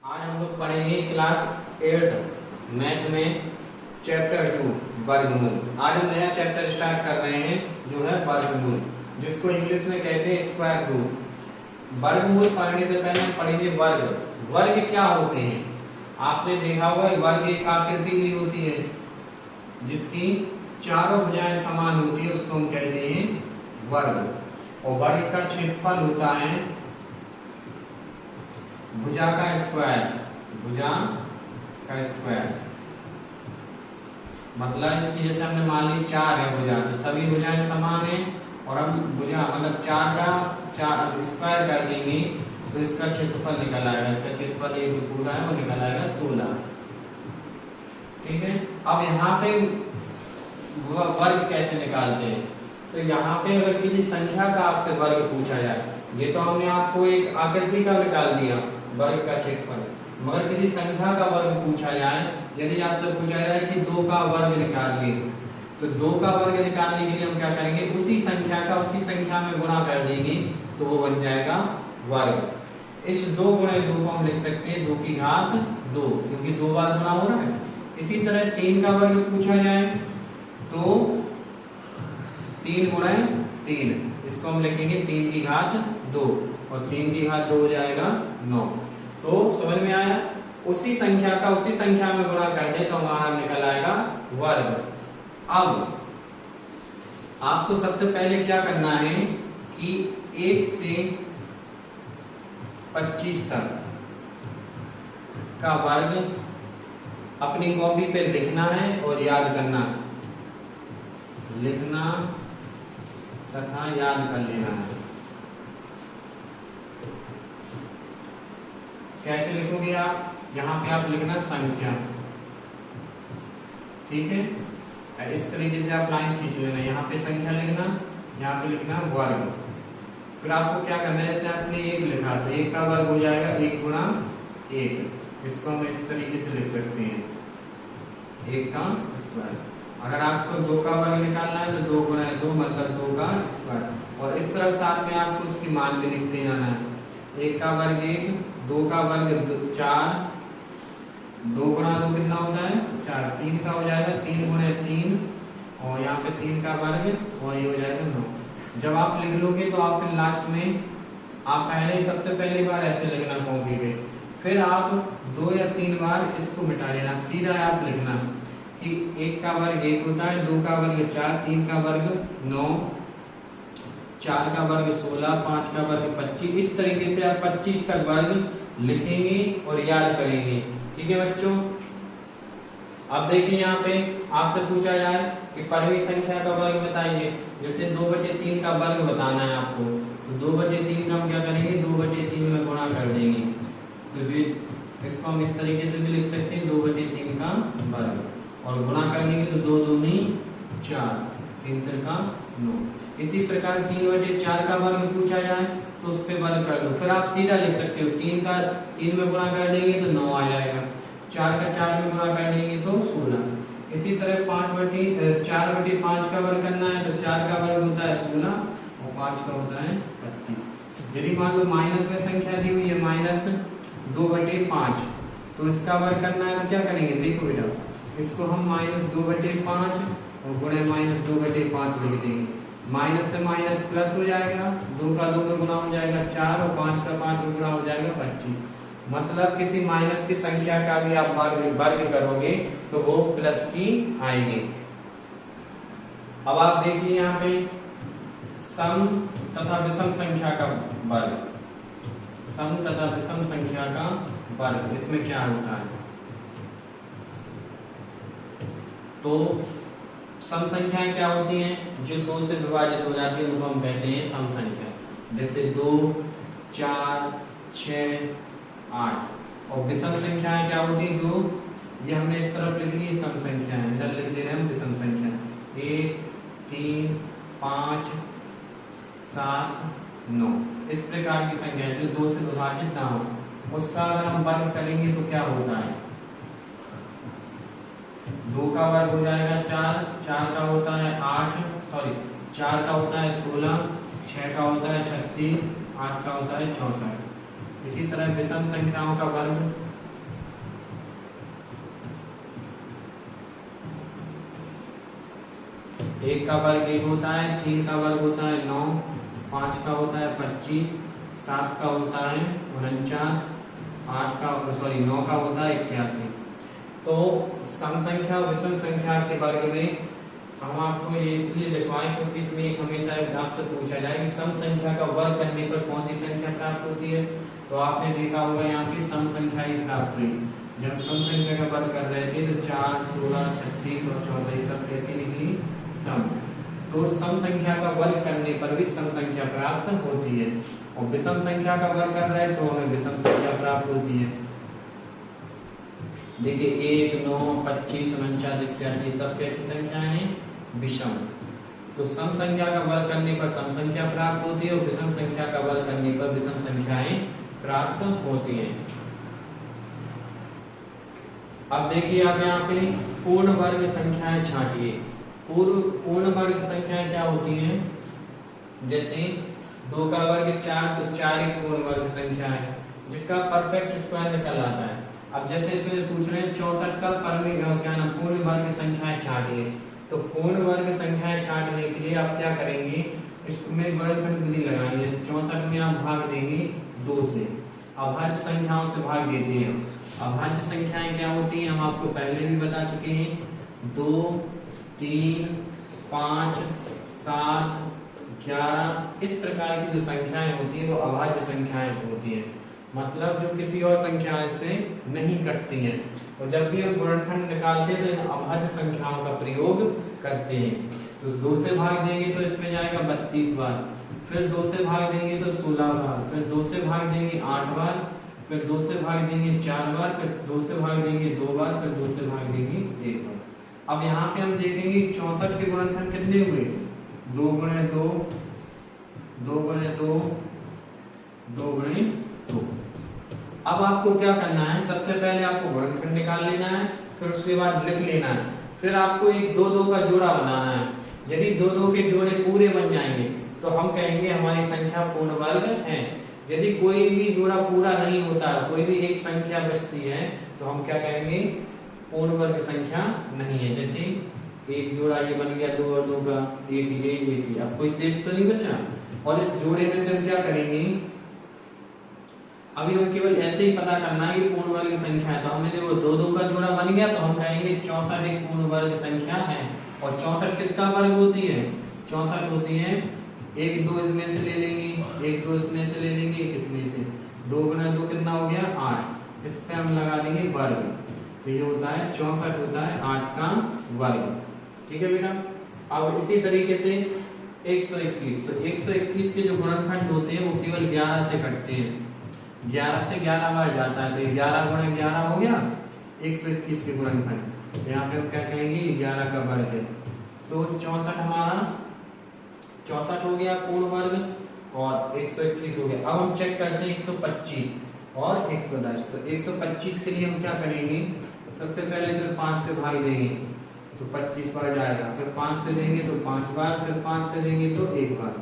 आज हम लोग पढ़ेंगे क्लास 8 मैथ में चैप्टर 2 वर्गमूल। आज हम नया चैप्टर स्टार्ट कर रहे हैं जो है वर्गमूल, जिसको इंग्लिश में कहते हैं स्क्वायर रूट। वर्गमूल पढ़ने से पहले हम पढ़ेंगे वर्ग। वर्ग क्या होते हैं? आपने देखा होगा वर्ग एक आकृति भी होती है जिसकी चारों भुजाएं समान होती है, उसको हम कहते हैं वर्ग। और वर्ग का क्षेत्रफल होता है भुजा का स्क्वायर। भुजा का स्क्वायर मतलब इसकी जैसे हमने मान ली 4 है भुजा, तो सभी भुजाएं समान है और हम भुजा मतलब 4 का स्क्वायर कर देंगे तो इसका क्षेत्रफल निकल आएगा। इसका क्षेत्रफल ये जो पूरा है वो निकल आएगा 16। ठीक है। अब यहाँ पे वर्ग कैसे निकालते हैं? तो यहाँ पे अगर किसी संख्या का आपसे वर्ग पूछा जाए, ये तो हमने आपको एक आकृति का निकाल दिया वर्ग का क्षेत्रफल, मगर किसी संख्या का वर्ग पूछा जाए, यदि आपसे पूछा जाए कि 2 का वर्ग निकालिए, तो 2 का वर्ग निकालने के लिए हम क्या करेंगे? उसी संख्या का उसी संख्या में गुणा कर देंगे तो वो बन जाएगा वर्ग। इस 2 गुणे 2 को हम लिख सकते हैं 2 की घात 2, क्योंकि 2 बार गुणा हो रहा है। इसी तरह 3 का वर्ग पूछा जाए तो 3 गुणे 3, इसको हम लिखेंगे 3 की घात 2 और 3 की घात 2 हो जाएगा 9। तो समझ में आया? उसी संख्या का उसी संख्या में गुणा कर दे तो हमारा निकल आएगा वर्ग। अब आपको सबसे पहले क्या करना है कि 1 से 25 तक का वर्ग अपनी कॉपी पे लिखना है और याद करना, लिखना तथा याद कर लेना है। कैसे लिखोगे आप? यहाँ पे आप लिखना संख्या, ठीक है। इस तरीके से आप लाइन खींच लेना, यहाँ पे संख्या लिखना, यहाँ पे लिखना वर्ग। फिर आपको क्या करना है, जैसे आपने 1 लिखा तो 1 का वर्ग हो जाएगा 1 गुणा 1, इसको हम इस तरीके से लिख सकते हैं 1 का स्क्वायर। अगर आपको 2 का वर्ग निकालना है तो 2 गुणा 2 मतलब 2 का स्क्वायर। और इस तरफ साथ में आपको उसकी मान भी लिखते जाना है। 1 का वर्ग 1, 2 का वर्ग 4, 2 गुणा 2 कितना होता है 4, 3 का हो जाएगा 3 गुणे 3 और यहाँ पे 3 का वर्ग और ये हो जाएगा 9। जब आप लिख लोगे तो आप फिर लास्ट में आप पहले सबसे पहली बार ऐसे लिखना कॉपी पे, फिर आप 2 या 3 बार इसको मिटा लेना। सीधा आप लिखना कि 1 का वर्ग 1 होता है, 2 का वर्ग 4, 3 का वर्ग 9, 4 का वर्ग 16, 5 का वर्ग 25। इस तरीके से आप 25 तक वर्ग लिखेंगे और याद करेंगे। ठीक है बच्चों। अब देखिए यहाँ पे आपसे पूछा जाए कि परमी संख्या का वर्ग बताइए, जैसे 2/3 का वर्ग बताना है आपको, तो 2/3 का हम क्या करेंगे 2/3 में गुणा कर देंगे। तो इसको हम इस तरीके से भी लिख सकते हैं 2/3 का वर्ग, और गुणा करने के तो 2 दूनी 4, 3 का 9। इसी प्रकार 3/4 का वर्ग पूछा जाए तो उस पे वर्ग कर दो, फिर आप सीधा लिख सकते हो 3 का 3 में गुणा कर देंगे तो 9 आ जाएगा, 4 का 4 में गुणा कर देंगे तो 16। इसी तरह 4/5 का वर्ग करना है तो 4 का वर्ग होता है 16 और 5 का होता है 25। यदि मान लो माइनस में संख्या दी हुई है -2/5, तो इसका वर्ग करना है तो क्या करेंगे? देखो बेटा, इसको हम -2/5 और गुणे -2/5 लिख देंगे। माइनस से माइनस प्लस हो जाएगा, 2 का 2 में गुणा हो जाएगा 4 और 5 का 5 में गुणा हो जाएगा 25। मतलब किसी माइनस की संख्या का भी आप वर्ग करोगे तो वो प्लस की आएगी। अब आप देखिए यहाँ पे सम तथा विषम संख्या का वर्ग, सम तथा विषम संख्या का वर्ग, इसमें क्या होता है? तो सम संख्याएं क्या होती हैं? जो 2 से विभाजित हो जाती है उनको हम कहते हैं सम संख्या, जैसे 2, 4, 6, 8। और विषम संख्याएं क्या होती है? जो ये हमने इस तरफ लिख ली सम संख्याएं, इधर लिख दे रहे हैं हम विषम संख्या, 1, 3, 5, 7, 9। इस प्रकार की संख्या जो 2 से विभाजित ना हो, उसका अगर हम वर्ग करेंगे तो क्या होता है? 2 का वर्ग हो जाएगा 4, 4 का होता है 4 का होता है 16, 6 का होता है 36, 8 का होता है 64। इसी तरह विषम संख्याओं का वर्ग 1 का वर्ग 1 होता है, 3 का वर्ग होता है 9, 5 का होता है 25, 7 का होता है 49, 9 का होता है 81। तो सम संख्या और विषम संख्या के वर्ग में हम आपको ये इसलिए लिखवाएं क्योंकि इसमें एक हमेशा आपसे पूछा जाए कि सम संख्या का वर्ग करने पर कौन सी संख्या प्राप्त होती है। तो आपने देखा होगा यहाँ पे सम संख्या ही प्राप्त हुई। जब सम संख्या का वर्ग कर रहे थे तो 4, 16, 36 और 34 सब कैसी निकली? सम। तो सम संख्या का वर्ग करने पर भी सम संख्या प्राप्त होती है और विषम संख्या का वर्ग कर रहे हैं तो हमें विषम संख्या प्राप्त होती है। देखिए 1, 9, 25, 49, 81 सब कैसी संख्याएं हैं? विषम। तो सम संख्या का वर्ग करने पर सम संख्या प्राप्त होती है और विषम संख्या का वर्ग करने पर विषम संख्याएं प्राप्त होती हैं। अब देखिए आप यहाँ पे पूर्ण वर्ग संख्याएं छांटिए। पूर्ण वर्ग संख्याएं क्या होती हैं? जैसे 2 का वर्ग 4 तो 4 एक पूर्ण वर्ग संख्या है जिसका परफेक्ट स्क्वायर निकल आता है। अब जैसे इसमें पूछ रहे हैं 64 का पूर्ण वर्ग संख्याएं छांटिए। तो पूर्ण वर्ग संख्याएं छांटने के लिए आप क्या करेंगे? इसमें वर्गखंड विधि लगाएंगे। 64 में आप भाग देंगे 2 से, अभाज्य संख्याओं से भाग देते हैं। अभाज्य संख्याएं क्या होती हैं हम आपको पहले भी बता चुके हैं। 2, 3, 5, 7, 11 इस प्रकार की जो संख्याएं होती हैं वो अभाज्य संख्याएं होती हैं, मतलब जो किसी और संख्या से नहीं कटती हैं। और जब भी हम गुणनखंड निकालते हैं तो इन अभाज्य संख्याओं का प्रयोग करते हैं। तो 2 से भाग देंगे तो इसमें जाएगा 32 बार, फिर 2 से भाग देंगे तो 16 बार, फिर 2 से भाग देंगे 8 बार, फिर 2 से भाग देंगे 4 बार, फिर 2 से भाग देंगे 2 बार, फिर 2 से भाग देंगे 1 बार। अब यहाँ पे हम देखेंगे 64 के गुणनखंड कितने हुए? 2 गुणे 2, 2 गुणे 2, 2 गुणे 2। अब आपको क्या करना है? सबसे पहले आपको गुणनखंड निकाल लेना है, फिर उसके बाद लिख लेना है, फिर आपको एक 2-2 का जोड़ा बनाना है। यदि 2-2 के जोड़े पूरे बन जाएंगे तो हम कहेंगे हमारी संख्या पूर्ण वर्ग है। यदि कोई भी जोड़ा पूरा नहीं होता, कोई भी एक संख्या बचती है तो हम क्या कहेंगे? पूर्ण वर्ग संख्या नहीं है। जैसे एक जोड़ा ये बन गया 2 और 2 का, एक ये, अब कोई शेष तो नहीं बचा। और इस जोड़े में से हम क्या करेंगे? अभी हमें केवल ऐसे ही पता करना है कि पूर्ण वर्ग संख्या है। तो हमने देखो 2-2 का जोड़ा बन गया तो हम कहेंगे 64 एक पूर्ण वर्ग संख्या है। और 64 किसका वर्ग होती है? 64 होती है 1, 2 इसमें से ले लेंगे, 1, 2 इसमें से ले लेंगे, 1 इसमें से। 2 गुना 2 कितना हो गया? 8। इस पे हम लगा देंगे वर्ग, तो ये होता है 64 होता है 8 का वर्ग। ठीक है बेटा। अब इसी तरीके से 121, तो 121 के जो गुणनखंड होते हैं वो केवल 11 से कटते हैं। 11 से 11 बार जाता है तो 11 गुणा 11 हो गया 121 के गुणनखंड। तो यहाँ पे हम क्या कहेंगे? 11 का वर्ग है। तो 64 हमारा 64 हो गया पूर्ण वर्ग और 121 हो गया। अब हम चेक करते हैं 125 और 110। तो 125 के लिए हम क्या करेंगे? सबसे पहले सिर्फ 5 से भाग देंगे तो 25 बार जाएगा, फिर 5 से देंगे तो 5 बार, फिर 5 से देंगे तो 1 बार।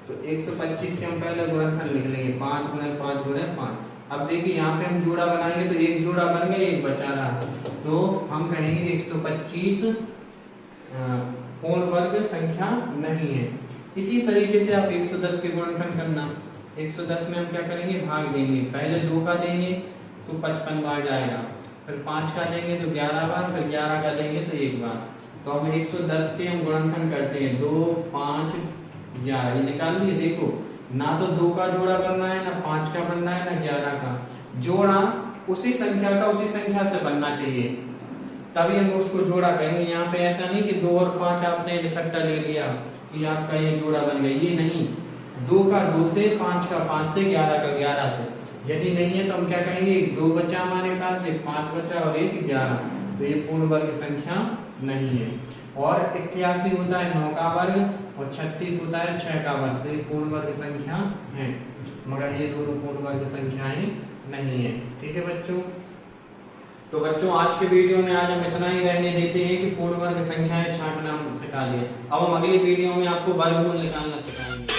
तो 125 के हम पहले गुणनखंड लिख लेंगे 5 गुणे 5 गुणे 5। अब देखिए यहाँ पे हम जोड़ा बनाएंगे तो एक जोड़ा बन गया, एक बचा रहा, तो हम कहेंगे 125 पूर्ण वर्ग संख्या नहीं है। इसी तरीके से आप 110 के गुणनखंड करना। 110 में हम क्या करेंगे? भाग देंगे, पहले 2 का देंगे तो 55 बार जाएगा, फिर 5 का देंगे तो 11 बार, फिर 11 का देंगे तो 1 बार। तो हम 110 के हम गुणनखंड करते हैं 2, 5, 11। ये निकाल लिए। देखो ना तो 2 का जोड़ा बनना है, ना 5 का बनना है, ना 11 का। जोड़ा उसी संख्या का उसी संख्या से बनना चाहिए, तभी हम उसको जोड़ा कहेंगे। यहाँ पे ऐसा नहीं कि 2 और 5 आपने इकट्ठा ले लिया कि आपका ये जोड़ा बन गया, ये नहीं। 2 का 2 से, 5 का 5 से, 11 का 11 से। यदि नहीं है तो हम क्या कहेंगे? 2 बचा हमारे पास, एक 5 बचा और एक 11, तो ये पूर्ण वर्ग संख्या नहीं है। और 81 होता है 9 का वर्ग और 36 होता है 6 का वर्ग, तो ये पूर्ण वर्ग संख्या है, मगर ये दोनों पूर्ण वर्ग संख्याएं नहीं है। ठीक है बच्चों। तो बच्चों आज के वीडियो में आज हम इतना ही रहने देते हैं कि पूर्ण वर्ग संख्याएं छांटना हम सिखा लिया। अब हम अगली वीडियो में आपको वर्गमूल निकालना सिखाएंगे।